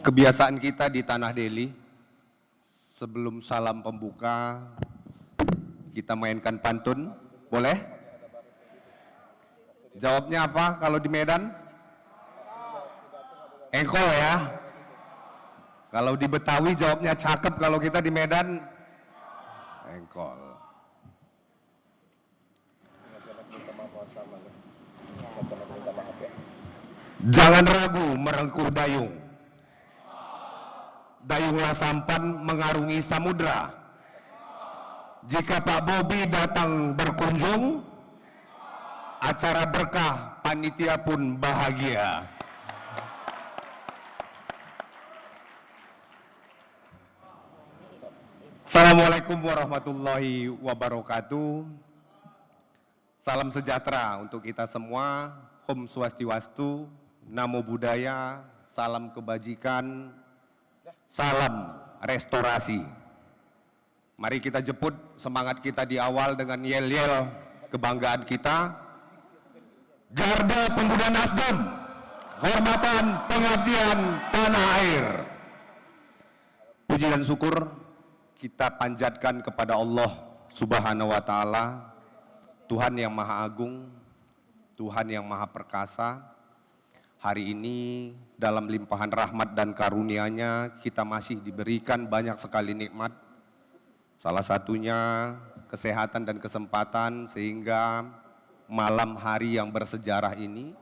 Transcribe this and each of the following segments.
Kebiasaan kita di Tanah Deli, sebelum salam pembuka, kita mainkan pantun, boleh? Jawabnya apa kalau di Medan? Engkol ya. Kalau di Betawi jawabnya cakep, kalau kita di Medan, engkol. Jangan ragu merengkuh dayung. Dayunglah sampan mengarungi samudra. Jika Pak Bobi datang berkunjung, acara berkah panitia pun bahagia. Assalamualaikum warahmatullahi wabarakatuh. Salam sejahtera untuk kita semua. Om Swastiwastu, Namo Buddhaya, salam kebajikan, salam restorasi. Mari kita jemput semangat kita di awal dengan yel-yel kebanggaan kita. Garda Pemuda Nasdem, hormatan pengabdian tanah air. Puji dan syukur kita panjatkan kepada Allah Subhanahu wa Ta'ala, Tuhan yang Maha Agung, Tuhan yang Maha Perkasa. Hari ini dalam limpahan rahmat dan karunia-Nya kita masih diberikan banyak sekali nikmat. Salah satunya kesehatan dan kesempatan, sehingga malam hari yang bersejarah ini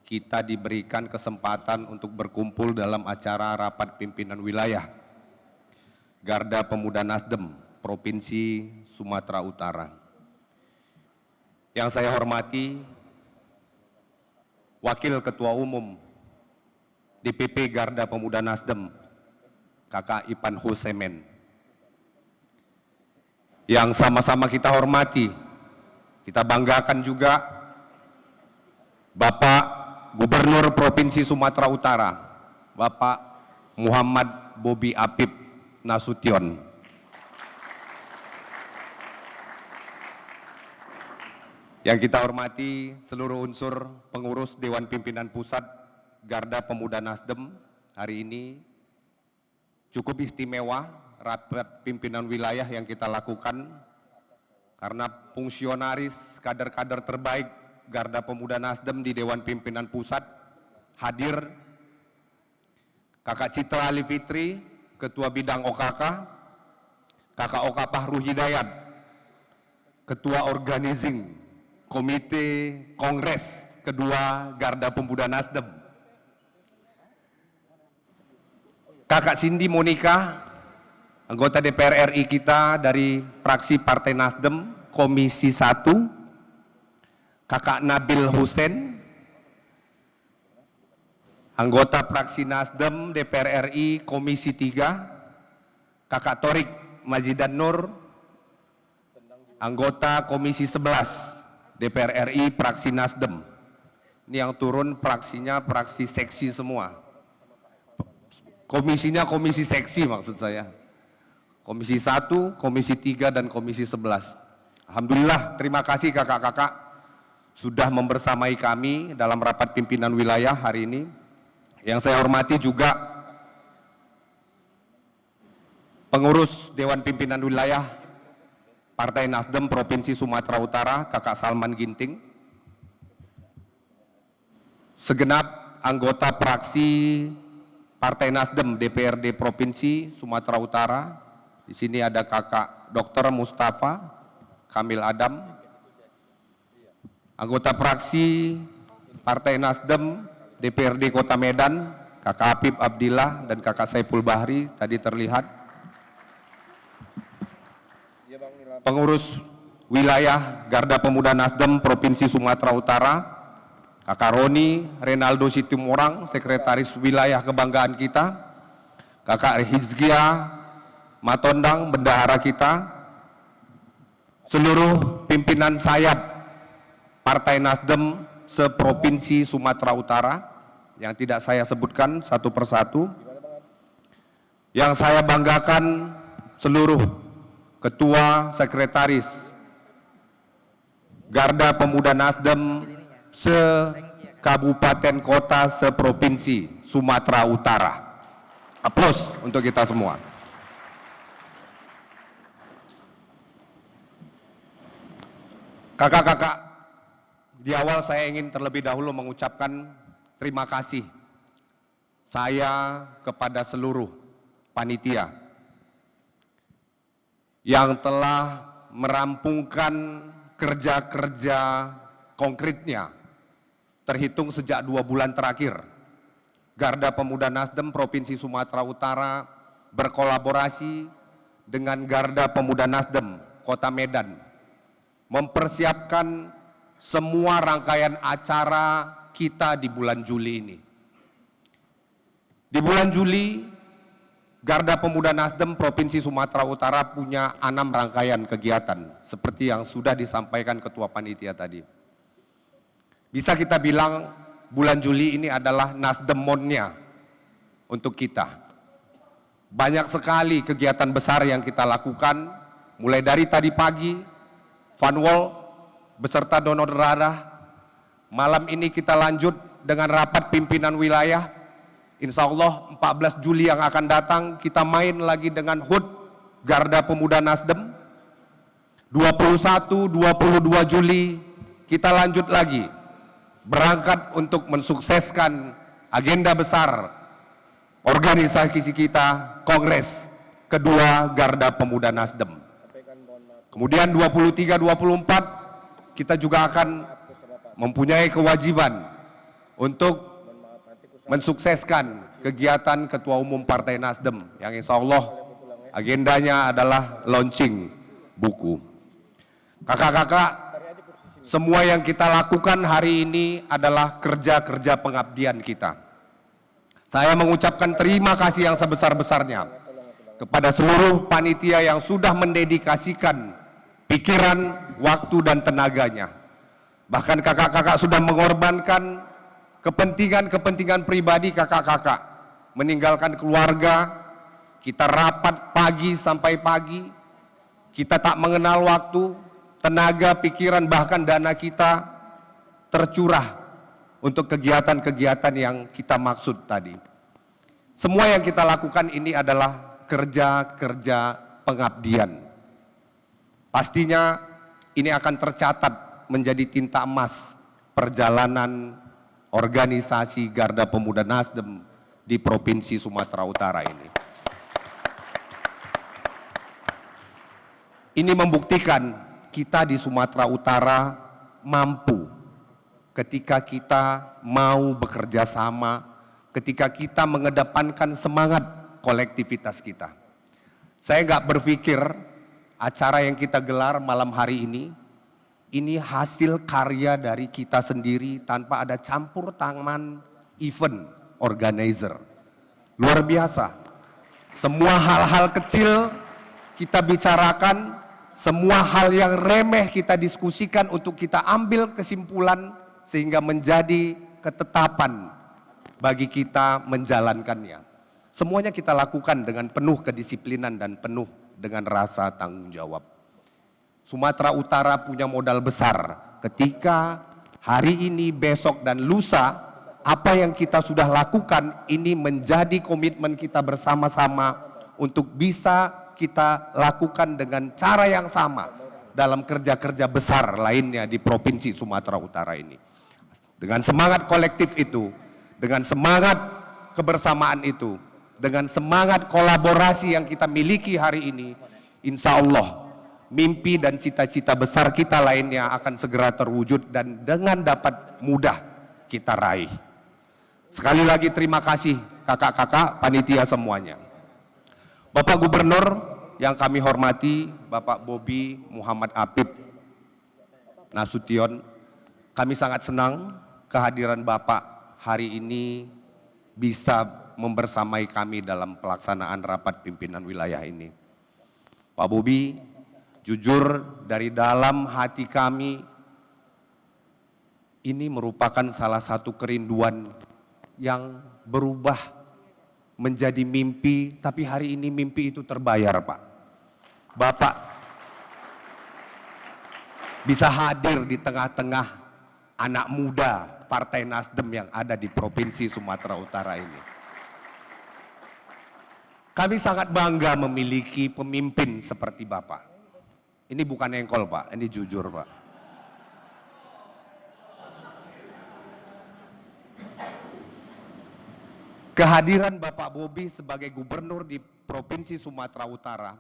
kita diberikan kesempatan untuk berkumpul dalam acara rapat pimpinan wilayah Garda Pemuda Nasdem Provinsi Sumatera Utara. Yang saya hormati Wakil Ketua Umum DPP Garda Pemuda Nasdem, Kakak Ipan Husemen. Yang sama-sama kita hormati, kita banggakan juga Bapak Gubernur Provinsi Sumatera Utara, Bapak Muhammad Bobi Apip Nasution. Yang kita hormati seluruh unsur pengurus Dewan Pimpinan Pusat Garda Pemuda Nasdem, hari ini cukup istimewa rapat pimpinan wilayah yang kita lakukan karena fungsionaris kader-kader terbaik Garda Pemuda Nasdem di Dewan Pimpinan Pusat hadir. Kakak Citra Ali Fitri, Ketua Bidang OKK, Kakak Oka Fahru Hidayat, Ketua Organizing Komite Kongres kedua Garda Pemuda Nasdem, Kakak Cindy Monika, anggota DPR RI kita dari fraksi Partai Nasdem Komisi 1, Kakak Nabil Hussein, anggota fraksi Nasdem DPR RI Komisi 3, Kakak Torik Majidan Nur, anggota Komisi 11 DPR RI fraksi Nasdem. Ini yang turun fraksinya fraksi seksi semua. Komisinya komisi seksi maksud saya. Komisi 1, Komisi 3, dan Komisi 11. Alhamdulillah, terima kasih kakak-kakak sudah membersamai kami dalam rapat pimpinan wilayah hari ini. Yang saya hormati juga pengurus Dewan Pimpinan Wilayah Partai Nasdem Provinsi Sumatera Utara, Kakak Salman Ginting, segenap anggota fraksi Partai Nasdem DPRD Provinsi Sumatera Utara. Di sini ada Kakak Dr. Mustafa Kamil Adam, anggota fraksi Partai Nasdem DPRD Kota Medan, Kakak Apip Abdillah dan Kakak Saiful Bahri tadi terlihat. Pengurus wilayah Garda Pemuda Nasdem Provinsi Sumatera Utara, Kakak Roni Renaldo Situmorang, Sekretaris Wilayah Kebanggaan kita, Kakak Hizkia Matondang, Bendahara kita, seluruh pimpinan sayap Partai Nasdem seprovinsi Sumatera Utara, yang tidak saya sebutkan satu persatu. Yang saya banggakan seluruh Ketua Sekretaris Garda Pemuda Nasdem se-kabupaten kota seprovinsi Sumatera Utara. Aplaus untuk kita semua. Kakak-kakak, di awal saya ingin terlebih dahulu mengucapkan terima kasih saya kepada seluruh panitia yang telah merampungkan kerja-kerja konkretnya terhitung sejak 2 bulan terakhir. Garda Pemuda Nasdem Provinsi Sumatera Utara berkolaborasi dengan Garda Pemuda Nasdem Kota Medan mempersiapkan semua rangkaian acara kita di bulan Juli ini. Di bulan Juli, Garda Pemuda Nasdem Provinsi Sumatera Utara punya 6 rangkaian kegiatan, seperti yang sudah disampaikan Ketua Panitia tadi. Bisa kita bilang bulan Juli ini adalah Nasdemonnya untuk kita. Banyak sekali kegiatan besar yang kita lakukan, mulai dari tadi pagi, Fun Wall beserta donor darah. Malam ini kita lanjut dengan rapat pimpinan wilayah. Insya Allah 14 Juli yang akan datang kita main lagi dengan HUT Garda Pemuda Nasdem. 21, 22 Juli kita lanjut lagi berangkat untuk mensukseskan agenda besar organisasi kita, Kongres kedua Garda Pemuda Nasdem. Kemudian 23-24 kita juga akan mempunyai kewajiban untuk mensukseskan kegiatan Ketua Umum Partai Nasdem yang insya Allah agendanya adalah launching buku. Kakak-kakak, semua yang kita lakukan hari ini adalah kerja-kerja pengabdian kita. Saya mengucapkan terima kasih yang sebesar-besarnya kepada seluruh panitia yang sudah mendedikasikan pikiran, waktu, dan tenaganya. Bahkan kakak-kakak sudah mengorbankan kepentingan-kepentingan pribadi kakak-kakak, meninggalkan keluarga, kita rapat pagi sampai pagi, kita tak mengenal waktu, tenaga, pikiran, bahkan dana kita tercurah untuk kegiatan-kegiatan yang kita maksud tadi. Semua yang kita lakukan ini adalah kerja-kerja pengabdian. Pastinya ini akan tercatat menjadi tinta emas perjalanan organisasi Garda Pemuda Nasdem di Provinsi Sumatera Utara ini. Ini membuktikan kita di Sumatera Utara mampu ketika kita mau bekerja sama, ketika kita mengedepankan semangat kolektivitas kita. Saya nggak berpikir acara yang kita gelar malam hari ini hasil karya dari kita sendiri tanpa ada campur tangan event organizer. Luar biasa. Semua hal-hal kecil kita bicarakan, semua hal yang remeh kita diskusikan untuk kita ambil kesimpulan sehingga menjadi ketetapan bagi kita menjalankannya. Semuanya kita lakukan dengan penuh kedisiplinan dan penuh dengan rasa tanggung jawab. Sumatera Utara punya modal besar ketika hari ini, besok, dan lusa apa yang kita sudah lakukan ini menjadi komitmen kita bersama-sama untuk bisa kita lakukan dengan cara yang sama dalam kerja-kerja besar lainnya di Provinsi Sumatera Utara ini. Dengan semangat kolektif itu, dengan semangat kebersamaan itu, dengan semangat kolaborasi yang kita miliki hari ini, insya Allah mimpi dan cita-cita besar kita lainnya akan segera terwujud dan dengan dapat mudah kita raih. Sekali lagi terima kasih kakak-kakak panitia semuanya. Bapak Gubernur yang kami hormati, Bapak Bobi Muhammad Apip Nasution, kami sangat senang kehadiran Bapak hari ini bisa membersamai kami dalam pelaksanaan rapat pimpinan wilayah ini. Pak Bobi, jujur dari dalam hati kami, ini merupakan salah satu kerinduan yang berubah menjadi mimpi, tapi hari ini mimpi itu terbayar, Pak. Bapak bisa hadir di tengah-tengah anak muda Partai Nasdem yang ada di Provinsi Sumatera Utara ini. Kami sangat bangga memiliki pemimpin seperti Bapak. Ini bukan engkol Pak, ini jujur Pak. Kehadiran Bapak Bobi sebagai gubernur di Provinsi Sumatera Utara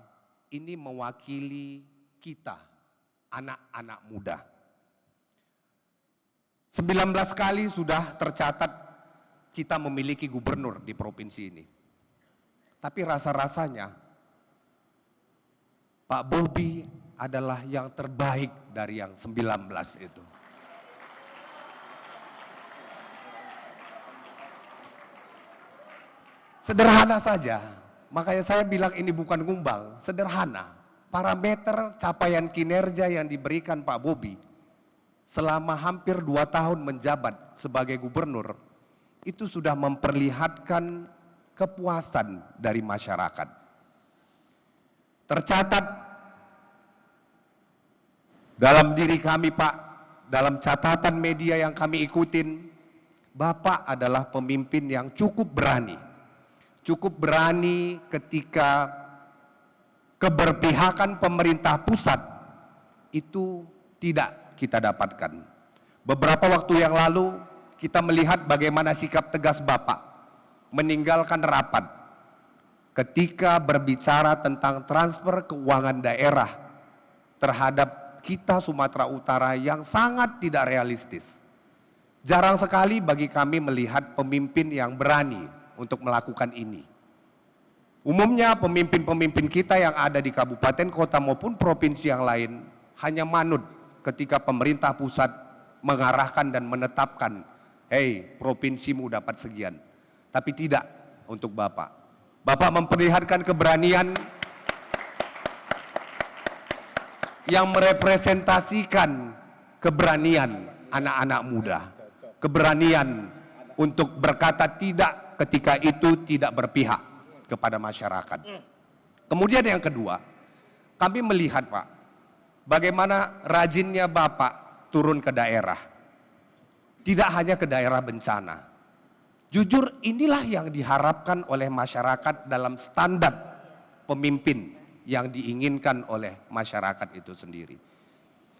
ini mewakili kita, anak-anak muda. 19 kali sudah tercatat kita memiliki gubernur di provinsi ini. Tapi rasa-rasanya Pak Bobi adalah yang terbaik dari yang 19 itu. Sederhana saja, makanya saya bilang ini bukan ngumbang, sederhana. Parameter capaian kinerja yang diberikan Pak Bobi selama hampir 2 tahun menjabat sebagai gubernur, itu sudah memperlihatkan kepuasan dari masyarakat. Tercatat dalam diri kami Pak, dalam catatan media yang kami ikutin, Bapak adalah pemimpin yang cukup berani. Cukup berani ketika keberpihakan pemerintah pusat itu tidak kita dapatkan. Beberapa waktu yang lalu kita melihat bagaimana sikap tegas Bapak meninggalkan rapat ketika berbicara tentang transfer keuangan daerah terhadap kita Sumatera Utara yang sangat tidak realistis. Jarang sekali bagi kami melihat pemimpin yang berani untuk melakukan ini. Umumnya pemimpin-pemimpin kita yang ada di kabupaten, kota maupun provinsi yang lain hanya manut ketika pemerintah pusat mengarahkan dan menetapkan, hei provinsimu dapat sekian. Tapi tidak untuk Bapak. Bapak memperlihatkan keberanian yang merepresentasikan keberanian anak-anak muda. Keberanian untuk berkata tidak ketika itu tidak berpihak kepada masyarakat. Kemudian yang kedua, kami melihat Pak, bagaimana rajinnya Bapak turun ke daerah. Tidak hanya ke daerah bencana. Jujur inilah yang diharapkan oleh masyarakat dalam standar pemimpin yang diinginkan oleh masyarakat itu sendiri.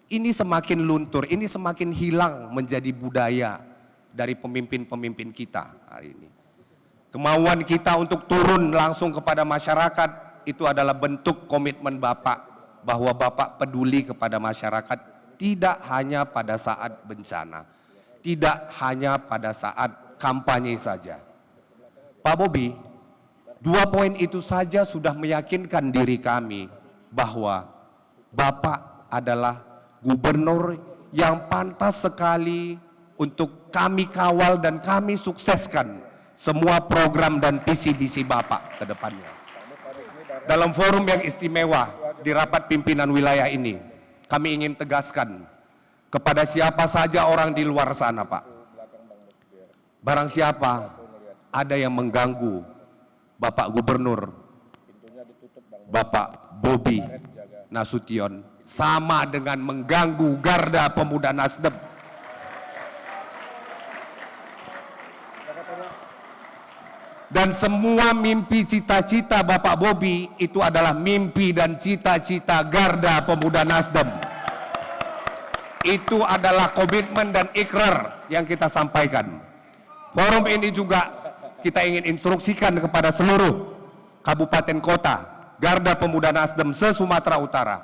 Ini semakin luntur, ini semakin hilang menjadi budaya dari pemimpin-pemimpin kita hari ini. Kemauan kita untuk turun langsung kepada masyarakat itu adalah bentuk komitmen Bapak bahwa Bapak peduli kepada masyarakat tidak hanya pada saat bencana, tidak hanya pada saat kampanye saja. Pak Bobi, 2 poin itu saja sudah meyakinkan diri kami bahwa Bapak adalah gubernur yang pantas sekali untuk kami kawal dan kami sukseskan semua program dan visi-misi Bapak ke depannya. Dalam forum yang istimewa di rapat pimpinan wilayah ini, kami ingin tegaskan kepada siapa saja orang di luar sana Pak, barang siapa ada yang mengganggu Bapak Gubernur, Bapak Bobi Nasution, sama dengan mengganggu Garda Pemuda Nasdem. Dan semua mimpi cita-cita Bapak Bobi itu adalah mimpi dan cita-cita Garda Pemuda Nasdem. Itu adalah komitmen dan ikrar yang kita sampaikan. Forum ini juga kita ingin instruksikan kepada seluruh kabupaten kota Garda Pemuda Nasdem se-Sumatera Utara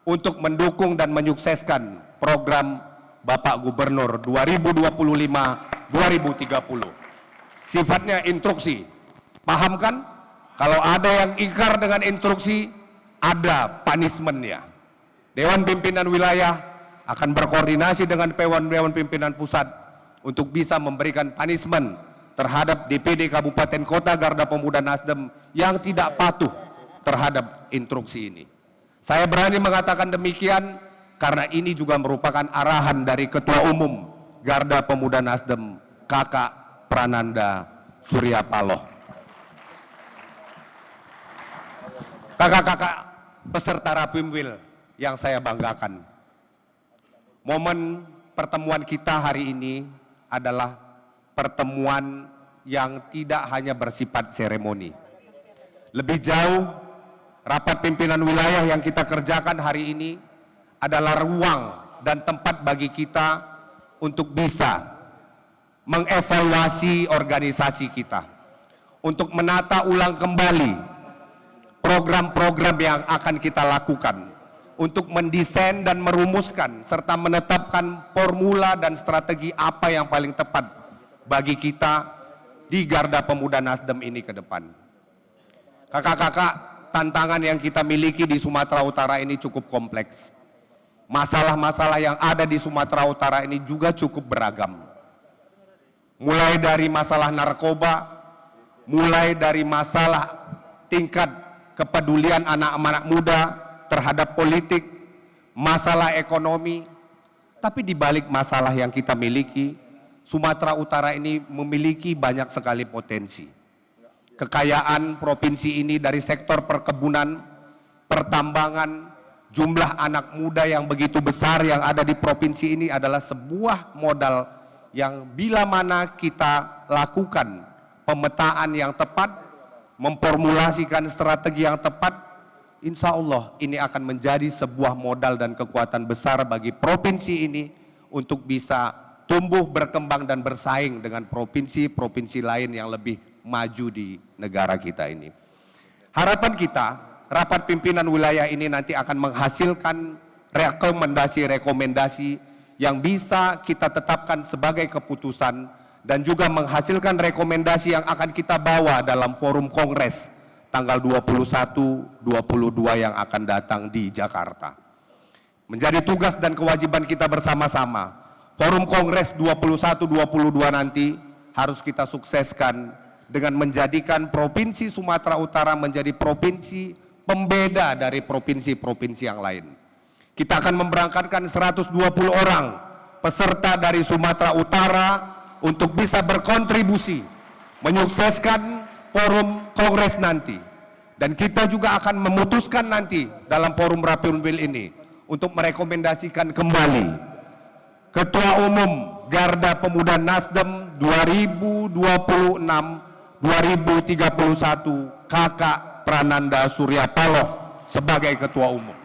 untuk mendukung dan menyukseskan program Bapak Gubernur 2025-2030. Sifatnya instruksi. Paham kan? Kalau ada yang ingkar dengan instruksi, ada punishment-nya. Dewan Pimpinan Wilayah akan berkoordinasi dengan Dewan Pimpinan Pusat untuk bisa memberikan punishment terhadap DPD Kabupaten Kota Garda Pemuda Nasdem yang tidak patuh terhadap instruksi ini. Saya berani mengatakan demikian karena ini juga merupakan arahan dari Ketua Umum Garda Pemuda Nasdem, Kakak Prananda Surya Paloh. Kakak-kakak peserta Rapimwil yang saya banggakan, momen pertemuan kita hari ini adalah pertemuan yang tidak hanya bersifat seremoni. Lebih jauh, rapat pimpinan wilayah yang kita kerjakan hari ini adalah ruang dan tempat bagi kita untuk bisa mengevaluasi organisasi kita, untuk menata ulang kembali program-program yang akan kita lakukan, untuk mendesain dan merumuskan serta menetapkan formula dan strategi apa yang paling tepat bagi kita di Garda Pemuda Nasdem ini ke depan. Kakak-kakak, tantangan yang kita miliki di Sumatera Utara ini cukup kompleks. Masalah-masalah yang ada di Sumatera Utara ini juga cukup beragam. Mulai dari masalah narkoba, mulai dari masalah tingkat kepedulian anak-anak muda terhadap politik, masalah ekonomi. Tapi di balik masalah yang kita miliki, Sumatera Utara ini memiliki banyak sekali potensi. Kekayaan provinsi ini dari sektor perkebunan, pertambangan, jumlah anak muda yang begitu besar yang ada di provinsi ini adalah sebuah modal yang bila mana kita lakukan pemetaan yang tepat, memformulasikan strategi yang tepat, insya Allah ini akan menjadi sebuah modal dan kekuatan besar bagi provinsi ini untuk bisa tumbuh, berkembang dan bersaing dengan provinsi-provinsi lain yang lebih maju di negara kita ini. Harapan kita, rapat pimpinan wilayah ini nanti akan menghasilkan rekomendasi-rekomendasi yang bisa kita tetapkan sebagai keputusan dan juga menghasilkan rekomendasi yang akan kita bawa dalam forum kongres tanggal 21-22 yang akan datang di Jakarta. Menjadi tugas dan kewajiban kita bersama-sama, forum kongres 21-22 nanti harus kita sukseskan dengan menjadikan Provinsi Sumatera Utara menjadi provinsi pembeda dari provinsi-provinsi yang lain. Kita akan memberangkatkan 120 orang peserta dari Sumatera Utara untuk bisa berkontribusi menyukseskan forum kongres nanti. Dan kita juga akan memutuskan nanti dalam forum Rapimwil ini untuk merekomendasikan kembali Ketua Umum Garda Pemuda Nasdem 2026-2031 Kakak Prananda Surya Paloh sebagai Ketua Umum.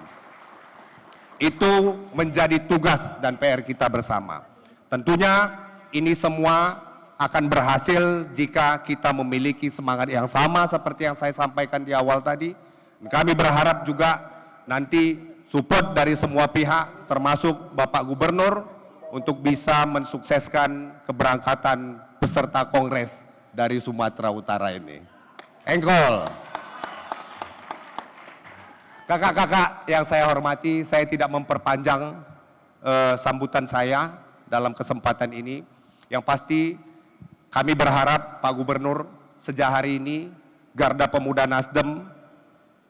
Itu menjadi tugas dan PR kita bersama. Tentunya ini semua akan berhasil jika kita memiliki semangat yang sama seperti yang saya sampaikan di awal tadi. Kami berharap juga nanti support dari semua pihak termasuk Bapak Gubernur untuk bisa mensukseskan keberangkatan peserta kongres dari Sumatera Utara ini. Engkol. Kakak-kakak yang saya hormati, saya tidak memperpanjang sambutan saya dalam kesempatan ini. Yang pasti kami berharap Pak Gubernur sejak hari ini Garda Pemuda Nasdem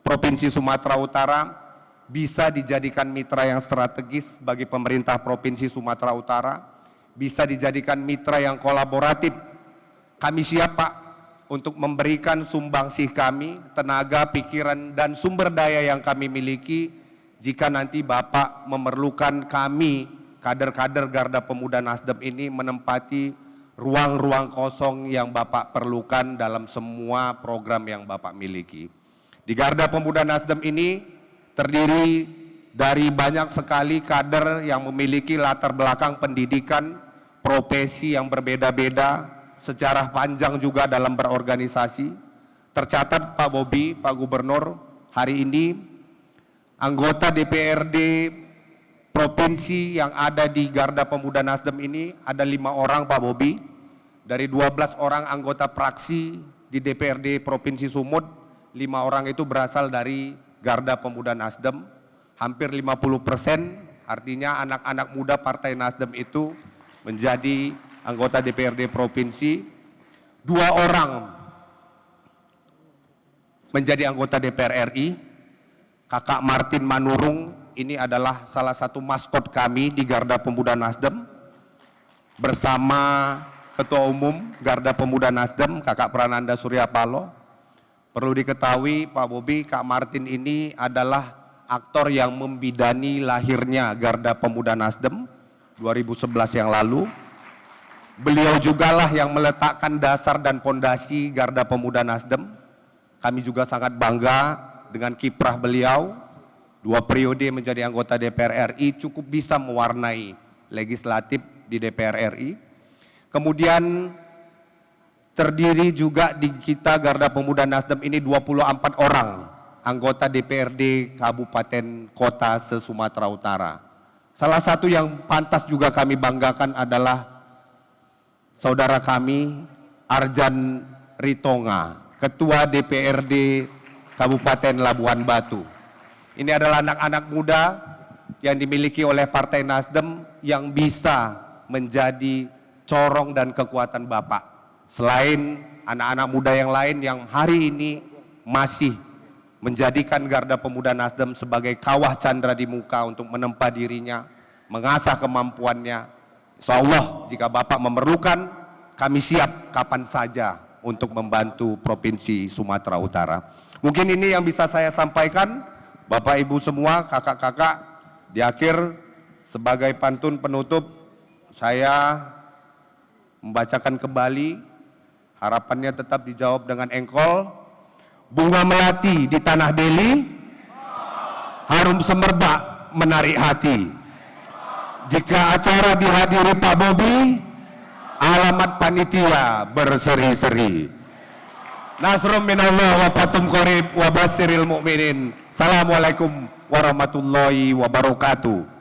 Provinsi Sumatera Utara bisa dijadikan mitra yang strategis bagi pemerintah Provinsi Sumatera Utara, bisa dijadikan mitra yang kolaboratif. Kami siap Pak untuk memberikan sumbangsih kami, tenaga, pikiran, dan sumber daya yang kami miliki jika nanti Bapak memerlukan kami, kader-kader Garda Pemuda Nasdem ini menempati ruang-ruang kosong yang Bapak perlukan dalam semua program yang Bapak miliki. Di Garda Pemuda Nasdem ini terdiri dari banyak sekali kader yang memiliki latar belakang pendidikan, profesi yang berbeda-beda, sejarah panjang juga dalam berorganisasi. Tercatat Pak Bobi, Pak Gubernur, hari ini anggota DPRD provinsi yang ada di Garda Pemuda Nasdem ini ada 5 orang Pak Bobi. Dari 12 orang anggota praksi di DPRD Provinsi Sumut, 5 orang itu berasal dari Garda Pemuda Nasdem. Hampir 50%, artinya anak-anak muda Partai Nasdem itu menjadi anggota DPRD Provinsi. 2 orang menjadi anggota DPR RI. Kakak Martin Manurung ini adalah salah satu maskot kami di Garda Pemuda Nasdem. Bersama Ketua Umum Garda Pemuda Nasdem, Kakak Prananda Surya Paloh. Perlu diketahui Pak Bobi, Kak Martin ini adalah aktor yang membidani lahirnya Garda Pemuda Nasdem 2011 yang lalu. Beliau jugalah yang meletakkan dasar dan pondasi Garda Pemuda Nasdem. Kami juga sangat bangga dengan kiprah beliau, 2 periode menjadi anggota DPR RI cukup bisa mewarnai legislatif di DPR RI. Kemudian terdiri juga di kita Garda Pemuda Nasdem ini 24 orang anggota DPRD Kabupaten Kota se-Sumatera Utara. Salah satu yang pantas juga kami banggakan adalah saudara kami Arjan Ritonga, Ketua DPRD Kabupaten Labuan Batu. Ini adalah anak-anak muda yang dimiliki oleh Partai Nasdem yang bisa menjadi corong dan kekuatan Bapak. Selain anak-anak muda yang lain yang hari ini masih menjadikan Garda Pemuda Nasdem sebagai kawah candra di muka untuk menempa dirinya, mengasah kemampuannya. Insya Allah jika Bapak memerlukan, kami siap kapan saja untuk membantu Provinsi Sumatera Utara. Mungkin ini yang bisa saya sampaikan, Bapak Ibu semua, kakak-kakak. Di akhir sebagai pantun penutup, saya membacakan kembali, harapannya tetap dijawab dengan engkol. Bunga melati di tanah Deli, harum semerbak menarik hati. Jika acara dihadiri Pak Bobi, alamat panitia berseri-seri. Nasrum minallah wa fatum qarib wa basyiril mu'minin. Assalamualaikum warahmatullahi wabarakatuh.